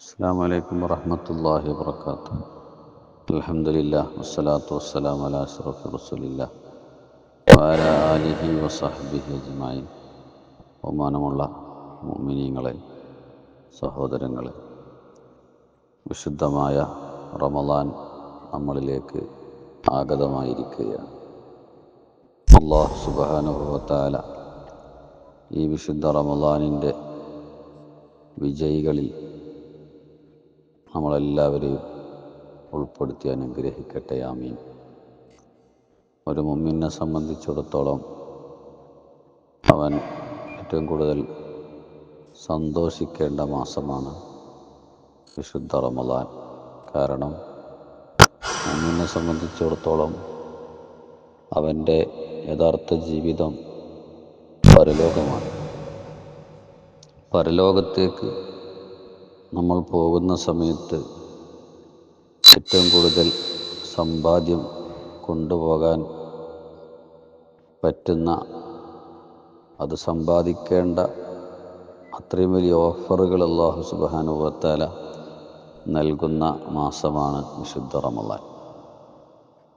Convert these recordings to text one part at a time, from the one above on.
അസ്സലാമു അലൈക്കും വറഹ്മത്തുള്ളാഹി വബറകാതുഹു. അൽഹംദുലില്ലാഹ് വസ്സലാത്തു വസ്സലാമു അലാ അഷ്റഫി റസൂലില്ലാഹ് വഅലാ ആലിഹി വസഹ്ബിഹി അജ്മഈൻ. ബഹുമാനമുള്ള മുഅ്മിനീങ്ങളെ, സഹോദരങ്ങളെ, വിശുദ്ധമായ റമളാൻ നമ്മളിലേക്ക് ആഗതമായിരിക്കുകയാണ്. അല്ലാഹു സുബ്ഹാനഹു വ തആല ഈ വിശുദ്ധ റമളാനിൻ്റെ വിജയികളിൽ നമ്മളെല്ലാവരെയും ഉൾപ്പെടുത്തി അനുഗ്രഹിക്കട്ടെ, ആമീൻ. ഒരു മുഅ്മിനെ സംബന്ധിച്ചിടത്തോളം അവൻ ഏറ്റവും കൂടുതൽ സന്തോഷിക്കേണ്ട മാസമാണ് വിശുദ്ധ റമളാൻ. കാരണം മുഅ്മിനെ സംബന്ധിച്ചിടത്തോളം അവൻ്റെ യഥാർത്ഥ ജീവിതം പരലോകമാണ്. പരലോകത്തേക്ക് നമ്മൾ പോകുന്ന സമയത്ത് ഏറ്റവും കൂടുതൽ സമ്പാദ്യം കൊണ്ടുപോകാൻ പറ്റുന്ന, അത് സമ്പാദിക്കേണ്ട അത്രയും വലിയ ഓഫറുകൾ അല്ലാഹു സുബ്ഹാനഹു വ തആല നൽകുന്ന മാസമാണ് വിശുദ്ധ റമളാൻ.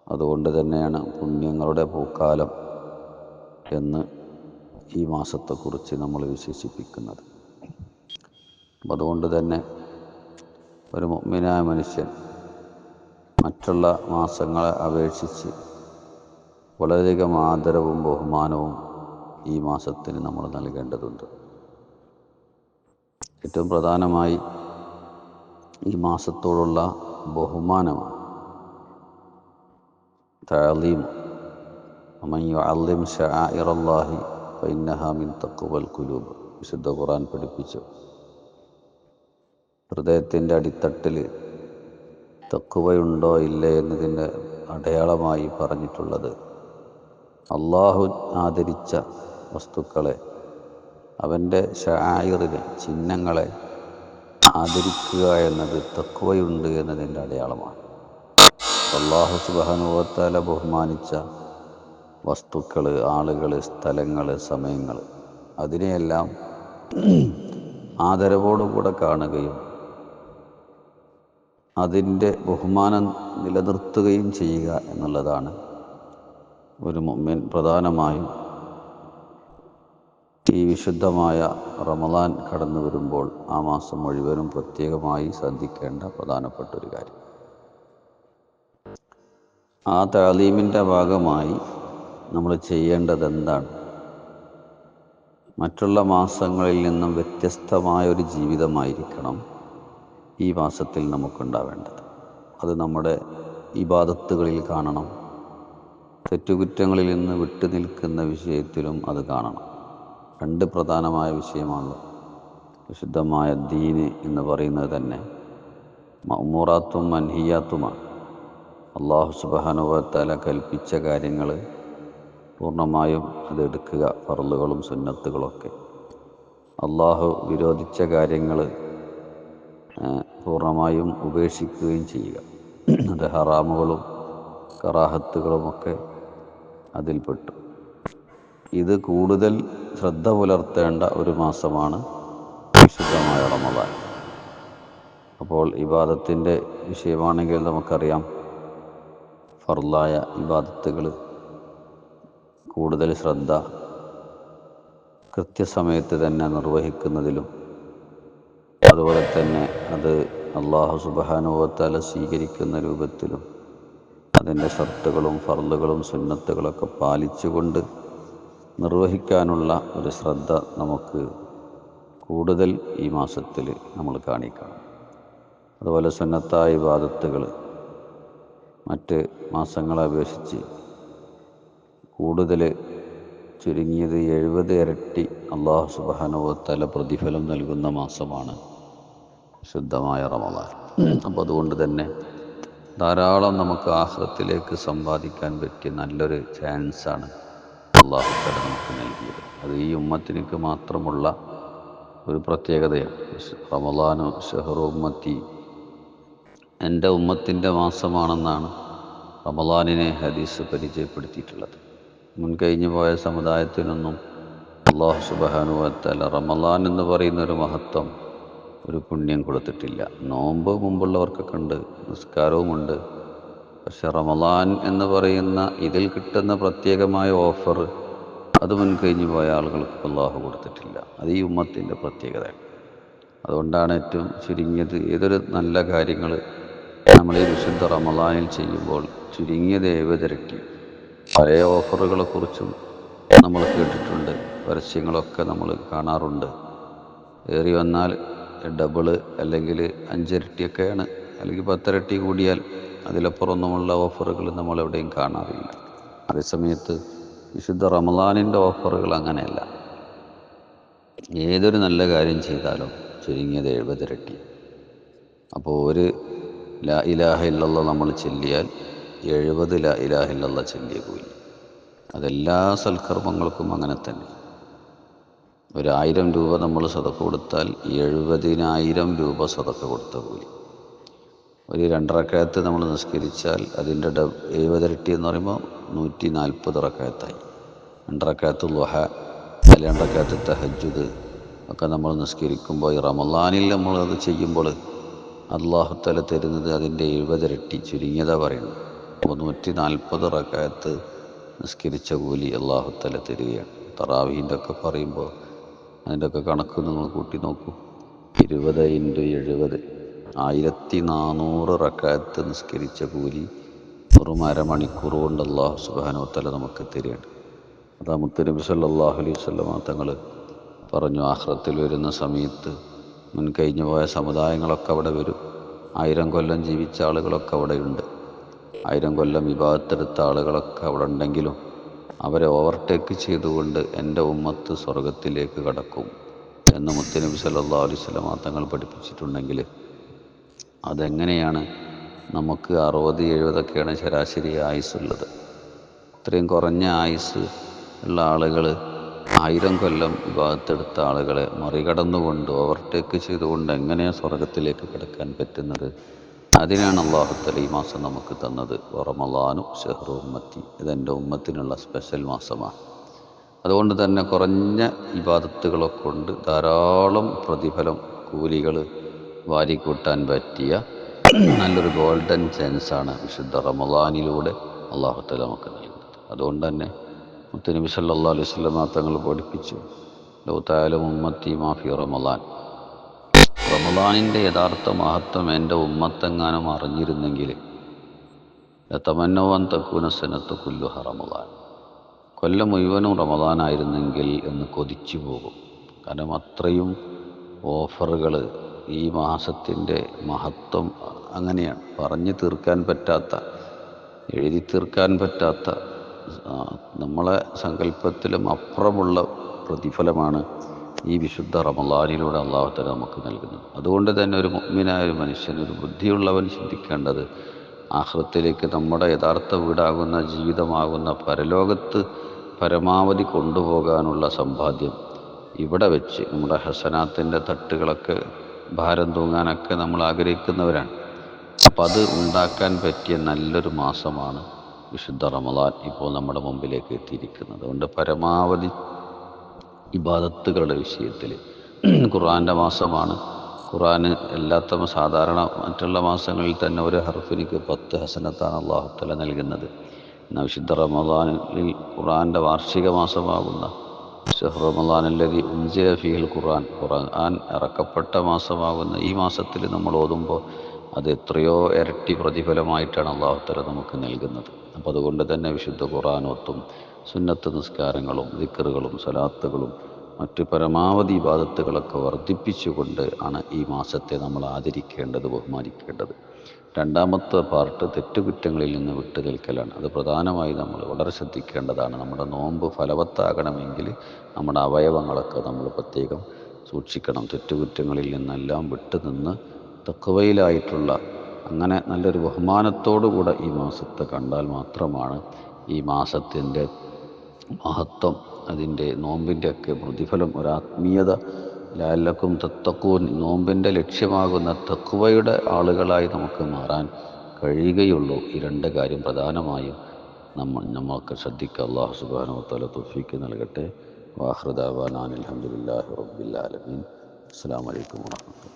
അതുകൊണ്ട് തന്നെയാണ് പുണ്യങ്ങളുടെ പൂക്കാലം എന്ന് ഈ മാസത്തെക്കുറിച്ച് നമ്മൾ വിശേഷിപ്പിക്കുന്നത്. അതുകൊണ്ട് തന്നെ ഒരു മുഅ്മിനായ മനുഷ്യൻ മറ്റുള്ള മാസങ്ങളെ അപേക്ഷിച്ച് വളരെയധികം ആദരവും ബഹുമാനവും ഈ മാസത്തിന് നമ്മൾ നൽകേണ്ടതുണ്ട്. ഏറ്റവും പ്രധാനമായി ഈ മാസത്തോടുള്ള ബഹുമാനമാണ് തഅളീം. വമൻ യുഅള്ളിം ശആഇറല്ലാഹി ഫഇന്നഹാ മിൻ തഖ്വൽ ഖുലൂബ്. വിശുദ്ധ ഖുർആൻ പഠിപ്പിച്ചു. ഹൃദയത്തിൻ്റെ അടിത്തട്ടിൽ തഖ്വയുണ്ടോ ഇല്ലേ എന്നതിൻ്റെ അടയാളമായി പറഞ്ഞിട്ടുള്ളത് അള്ളാഹു ആദരിച്ച വസ്തുക്കളെ, അവൻ്റെ ശആഇറിനെ, ചിഹ്നങ്ങളെ ആദരിക്കുക എന്നത് തഖ്വയുണ്ട് എന്നതിൻ്റെ അടയാളമാണ്. അല്ലാഹു സുബ്ഹാനഹു വ തആല ബഹുമാനിച്ച വസ്തുക്കൾ, ആളുകൾ, സ്ഥലങ്ങൾ, സമയങ്ങൾ, അതിനെയെല്ലാം ആദരവോടുകൂടെ കാണുകയും അതിൻ്റെ ബഹുമാനം നിലനിർത്തുകയും ചെയ്യുക എന്നുള്ളതാണ് ഒരു മുഅ്മിൻ പ്രധാനമായും ഈ വിശുദ്ധമായ റമളാൻ കടന്നു വരുമ്പോൾ ആ മാസം മുഴുവനും പ്രത്യേകമായി ശ്രദ്ധിക്കേണ്ട പ്രധാനപ്പെട്ട ഒരു കാര്യം. ആ തഅലീമിൻ്റെ ഭാഗമായി നമ്മൾ ചെയ്യേണ്ടത് എന്താണ്? മറ്റുള്ള മാസങ്ങളിൽ നിന്നും വ്യത്യസ്തമായൊരു ജീവിതമായിരിക്കണം ഈ മാസത്തിൽ നമുക്കുണ്ടാവേണ്ടത്. അത് നമ്മുടെ ഇബാദത്തുകളിൽ കാണണം. തെറ്റുകുറ്റങ്ങളിൽ നിന്ന് വിട്ടുനിൽക്കുന്ന വിഷയത്തിലും അത് കാണണം. രണ്ട് പ്രധാനമായ വിഷയമാണ് വിശുദ്ധമായ ദീന് എന്ന് പറയുന്നത് തന്നെ. മഅ്മൂറാത്തും മൻഹിയാത്തുമാണ്. അല്ലാഹു സുബ്ഹാനഹു വ തആല കൽപ്പിച്ച കാര്യങ്ങൾ പൂർണ്ണമായും അതെടുക്കുക, ഫർളുകളും സുന്നത്തുകളൊക്കെ. അല്ലാഹു വിരോധിച്ച കാര്യങ്ങൾ പൂർണ്ണമായും ഉപേക്ഷിക്കുകയും ചെയ്യുക. അത് ഹറാമുകളും കറാഹത്തുകളുമൊക്കെ അതിൽപ്പെട്ടു. ഇത് കൂടുതൽ ശ്രദ്ധ പുലർത്തേണ്ട ഒരു മാസമാണ് വിശുദ്ധമായ റമളാൻ. അപ്പോൾ ഇബാദത്തിൻ്റെ വിഷയമാണെങ്കിൽ നമുക്കറിയാം, ഫർളായ ഇബാദത്തുകൾ കൂടുതൽ ശ്രദ്ധ കൃത്യസമയത്ത് തന്നെ നിർവഹിക്കുന്നതിലും, അതുപോലെ തന്നെ അത് അല്ലാഹു സുബ്ഹാനഹു വ തആല സ്വീകരിക്കുന്ന രൂപത്തിലും അതിൻ്റെ ഷർത്തുകളും ഫർളുകളും സുന്നത്തുകളൊക്കെ പാലിച്ചുകൊണ്ട് നിർവഹിക്കാനുള്ള ഒരു ശ്രദ്ധ നമുക്ക് കൂടുതൽ ഈ മാസത്തിൽ നമ്മൾ കാണിക്കണം. അതുപോലെ സുന്നത്തായ ഇബാദത്തുകൾ മറ്റ് മാസങ്ങളെ അപേക്ഷിച്ച് കൂടുതൽ, ചുരുങ്ങിയത് 70 ഇരട്ടി അല്ലാഹു സുബ്ഹാനഹു വ തആല പ്രതിഫലം നൽകുന്ന മാസമാണ് ശുദ്ധമായ റമളാൻ. അപ്പോൾ അതുകൊണ്ട് തന്നെ ധാരാളം നമുക്ക് ആഖിറത്തിലേക്ക് സമ്പാദിക്കാൻ പറ്റിയ നല്ലൊരു ചാൻസാണ് അല്ലാഹു തആല നമുക്ക് നൽകിയത്. അത് ഈ ഉമ്മത്തിനക്ക് മാത്രമുള്ള ഒരു പ്രത്യേകതയാണ്. റമളാനു ഷഹ്റു ഉമ്മത്തി, എൻ്റെ ഉമ്മത്തിൻ്റെ മാസമാണെന്നാണ് റമളാനിനെ ഹദീസ് പരിചയപ്പെടുത്തിയിട്ടുള്ളത്. മുൻകഴിഞ്ഞു പോയ സമുദായത്തിനൊന്നും അല്ലാഹു സുബ്ഹാനഹു വ തആല റമളാൻ എന്ന് പറയുന്ന ഒരു മഹത്വം ഒരു പുണ്യം കൊടുത്തിട്ടില്ല. നോമ്പ് മുമ്പുള്ളവർക്കൊക്കെ ഉണ്ട്, നിസ്കാരവുമുണ്ട്. പക്ഷെ റമദാൻ എന്ന് പറയുന്ന ഇതിൽ കിട്ടുന്ന പ്രത്യേകമായ ഓഫർ അത് മുൻകഴിഞ്ഞു പോയ ആളുകൾക്ക് അള്ളാഹു കൊടുത്തിട്ടില്ല. അത് ഈ ഉമ്മത്തിൻ്റെ പ്രത്യേകതയാണ്. അതുകൊണ്ടാണ് ഏറ്റവും ചുരുങ്ങിയത് ഏതൊരു നല്ല കാര്യങ്ങൾ നമ്മൾ ഈ വിശുദ്ധ റമദാനിൽ ചെയ്യുമ്പോൾ ചുരുങ്ങിയത് 70 ഇരട്ടി. പഴയ ഓഫറുകളെക്കുറിച്ചും നമ്മൾ കേട്ടിട്ടുണ്ട്, പരസ്യങ്ങളൊക്കെ നമ്മൾ കാണാറുണ്ട്. ഏറി വന്നാൽ ഡബിള് അല്ലെങ്കിൽ 5 ഇരട്ടിയൊക്കെയാണ്, അല്ലെങ്കിൽ 10 ഇരട്ടി കൂടിയാൽ അതിലപ്പുറമൊന്നുമുള്ള ഓഫറുകൾ നമ്മൾ എവിടെയും കാണാറില്ല. അതേസമയത്ത് വിശുദ്ധ റമദാനിൻ്റെ ഓഫറുകൾ അങ്ങനെയല്ല. ഏതൊരു നല്ല കാര്യം ചെയ്താലും ചുരുങ്ങിയത് 70 ഇരട്ടി. അപ്പോൾ ഒരു ലാ ഇലാഹ ഇല്ലല്ലാഹ് നമ്മൾ ചൊല്ലിയാൽ 70 ലാ ഇലാഹ ഇല്ലല്ലാഹ് ചൊല്ലിയ കൂലി. അതെല്ലാ സൽക്കർമ്മങ്ങൾക്കും അങ്ങനെ തന്നെ. 1000 രൂപ നമ്മൾ സദഖ കൊടുത്താൽ 70,000 രൂപ സദഖ കൊടുത്ത കൂലി. ഒരു 2 റക്അത്ത് നമ്മൾ നിസ്കരിച്ചാൽ അതിൻ്റെ 70 ഇരട്ടി എന്ന് പറയുമ്പോൾ 140 റക്അത്തായി. 2 റക്അത്ത് ളുഹ, 2 റക്അത്ത് തഹജ്ജുദ് ഒക്കെ നമ്മൾ നിസ്കരിക്കുമ്പോൾ ഈ റമദാനിൽ നമ്മളത് ചെയ്യുമ്പോൾ അല്ലാഹു തആല തരുന്നത് അതിൻ്റെ 70 ഇരട്ടി, ചുരുങ്ങിയതാണ് പറയുന്നത്. അപ്പോൾ 140 റക്അത്ത് നിസ്കരിച്ച കൂലി അല്ലാഹു തആല തരികയാണ്. തറാവീഹിൻ്റെ ഒക്കെ പറയുമ്പോൾ അതിൻ്റെ ഒക്കെ കണക്ക് നിങ്ങൾ കൂട്ടി നോക്കൂ. 20 × 70 1400 റക്അത്ത് നിസ്കരിച്ച കൂലി വെറും അരമണിക്കൂർ കൊണ്ട് അല്ലാഹു സുബ്ഹാനഹു വ തആല നമുക്ക് തരികയാണ്. അതാ മുത്തുനബി സല്ലല്ലാഹു അലൈഹി വസല്ലമ തങ്ങൾ പറഞ്ഞു, ആഖിറത്തിൽ വരുന്ന സമയത്ത് മുൻകഴിഞ്ഞു പോയ സമുദായങ്ങളൊക്കെ അവിടെ വരും. 1000 കൊല്ലം ജീവിച്ച ആളുകളൊക്കെ അവിടെയുണ്ട്. 1000 കൊല്ലം ഇബാദത്തെടുത്ത ആളുകളൊക്കെ അവിടെ ഉണ്ടെങ്കിലും അവരെ ഓവർടേക്ക് ചെയ്തുകൊണ്ട് എൻ്റെ ഉമ്മത്ത് സ്വർഗത്തിലേക്ക് കടക്കും എന്ന് മുത്തുനബി സല്ലല്ലാഹു അലൈഹി വസല്ലമ തങ്ങൾ പഠിപ്പിച്ചിട്ടുണ്ടെങ്കിൽ അതെങ്ങനെയാണ് നമുക്ക് 60-70 ശരാശരി ആയുസ്സുള്ളത്? ഇത്രയും കുറഞ്ഞ ആയുസ് ഉള്ള ആളുകൾ 1000 കൊല്ലം ഇബാദത്തെടുത്ത ആളുകളെ മറികടന്നുകൊണ്ട് ഓവർടേക്ക് ചെയ്തുകൊണ്ട് എങ്ങനെയാണ് സ്വർഗത്തിലേക്ക് കിടക്കാൻ പറ്റുന്നത്? അതിനാണ് അല്ലാഹു തആല ഈ മാസം നമുക്ക് തന്നത്. റമളാനു ശഹ്റു ഉമ്മത്തി, ഇതെൻ്റെ ഉമ്മത്തിനുള്ള സ്പെഷ്യൽ മാസമാണ്. അതുകൊണ്ട് തന്നെ കുറഞ്ഞ ഇബാദത്തുകളെ കൊണ്ട് ധാരാളം പ്രതിഫലം, കൂലികൾ വാരിക്കൂട്ടാൻ പറ്റിയ നല്ലൊരു ഗോൾഡൻ ചാൻസാണ് വിശുദ്ധ റമളാനിലൂടെ അല്ലാഹു തആല നമുക്ക് നൽകുന്നത്. അതുകൊണ്ട് തന്നെ മുത്തുനബി സല്ലല്ലാഹു അലൈഹി വസല്ലമ തങ്ങൾ പഠിപ്പിച്ചു, ലൗ തഅലമു ഉമ്മത്തി മാ ഫി റമളാൻ, റമളാനിൻ്റെ യഥാർത്ഥ മഹത്വം എൻ്റെ ഉമ്മത്തെങ്ങാനും അറിഞ്ഞിരുന്നെങ്കിൽ ലതമന്നൗ അൻ തകൂന സനത്തു കുല്ലുഹ റമളാൻ, കൊല്ലം മുഴുവനും റമളാനായിരുന്നെങ്കിൽ എന്ന് കൊതിച്ചു പോകും. കാരണം അത്രയും ഓഫറുകൾ, ഈ മാസത്തിൻ്റെ മഹത്വം അങ്ങനെയാണ്. പറഞ്ഞു തീർക്കാൻ പറ്റാത്ത, എഴുതി തീർക്കാൻ പറ്റാത്ത, നമ്മളെ സങ്കല്പത്തിലും അപ്പുറമുള്ള പ്രതിഫലമാണ് ഈ വിശുദ്ധ റമളാനിലൂടെ അല്ലാഹു തആല നമുക്ക് നൽകുന്നത്. അതുകൊണ്ട് തന്നെ ഒരു മുഅ്മിനായ ഒരു മനുഷ്യൻ, ഒരു ബുദ്ധിയുള്ളവൻ ചിന്തിക്കേണ്ടത്, ആഖിറത്തിലേക്ക് നമ്മുടെ യഥാർത്ഥ വീടാകുന്ന, ജീവിതമാകുന്ന പരലോകത്ത് പരമാവധി കൊണ്ടുപോകാനുള്ള സമ്പാദ്യം ഇവിടെ വെച്ച് നമ്മുടെ ഹസനാത്തിൻ്റെ തട്ടുകളൊക്കെ ഭാരം തൂങ്ങാനൊക്കെ നമ്മൾ ആഗ്രഹിക്കുന്നവരാണ്. അപ്പം അത് ഉണ്ടാക്കാൻ പറ്റിയ നല്ലൊരു മാസമാണ് വിശുദ്ധ റമളാൻ ഇപ്പോൾ നമ്മുടെ മുമ്പിലേക്ക് എത്തിയിരിക്കുന്നത്. അതുകൊണ്ട് പരമാവധി ഇബാദത്തുകളുടെ വിഷയത്തിൽ, ഖുർആൻ്റെ മാസമാണ്. ഖുർആന് എല്ലാത്ത സാധാരണ മറ്റുള്ള മാസങ്ങളിൽ തന്നെ ഒരു ഹർഫിനിക്ക് 10 ഹസനത്താണ് അല്ലാഹു തആല നൽകുന്നത്. എന്നാൽ വിശുദ്ധ റമളാനിൽ ഖുർആൻ്റെ വാർഷിക മാസമാകുന്ന ഷഹ്റു റമളാൻ അല്ലദീ ഉൻസില ഫീഹിൽ ഖുർആൻ, ഖുർആൻ ഇറക്കപ്പെട്ട മാസമാകുന്ന ഈ മാസത്തിൽ നമ്മൾ ഓതുമ്പോൾ അത് എത്രയോ ഇരട്ടി പ്രതിഫലമായിട്ടാണ് അല്ലാഹു തആല നമുക്ക് നൽകുന്നത്. അപ്പോൾ അതുകൊണ്ട് തന്നെ വിശുദ്ധ ഖുർആനോത്തും സുന്നത്ത് നിസ്കാരങ്ങളും ദിക്റുകളും സലാത്തുകളും മറ്റ് പരമാവധി ഇബാദത്തുകളൊക്കെ വർദ്ധിപ്പിച്ചുകൊണ്ട് ആണ് ഈ മാസത്തെ നമ്മൾ ആദരിക്കേണ്ടത്, ബഹുമാനിക്കേണ്ടത്. രണ്ടാമത്തെ പാർട്ട് തെറ്റുകുറ്റങ്ങളിൽ നിന്ന് വിട്ടു നിൽക്കലാണ്. അത് പ്രധാനമായി നമ്മൾ വളരെ ശ്രദ്ധിക്കേണ്ടതാണ്. നമ്മുടെ നോമ്പ് ഫലവത്താകണമെങ്കിൽ നമ്മുടെ അവയവങ്ങളൊക്കെ നമ്മൾ പ്രത്യേകം സൂക്ഷിക്കണം. തെറ്റുകുറ്റങ്ങളിൽ നിന്നെല്ലാം വിട്ടുനിന്ന് തഖ്വയിലായിട്ടുള്ള, അങ്ങനെ നല്ലൊരു ബഹുമാനത്തോടുകൂടെ ഈ മാസത്തെ കണ്ടാൽ മാത്രമാണ് ഈ മാസത്തിൻ്റെ മഹത്വം, അതിൻ്റെ നോമ്പിൻ്റെയൊക്കെ പ്രതിഫലം, ഒരാത്മീയത, ലഅല്ലക്കും തത്തഖൂൻ, നോമ്പിൻ്റെ ലക്ഷ്യമാകുന്ന തഖ്വയുടെ ആളുകളായി നമുക്ക് മാറാൻ കഴിയുകയുള്ളൂ. ഈ 2 കാര്യം പ്രധാനമായും നമ്മൾക്ക് ശ്രദ്ധിക്കുക. അല്ലാഹു സുബ്ഹാനഹു വ തആല തൗഫീഖ് നൽകട്ടെ. വാഖിറു ദഅവാനാ അൽഹംദുലില്ലാഹി റബ്ബിൽ ആലമീൻ. അസ്സലാമു അലൈക്കും വറഹ്മത്തുള്ളാഹി.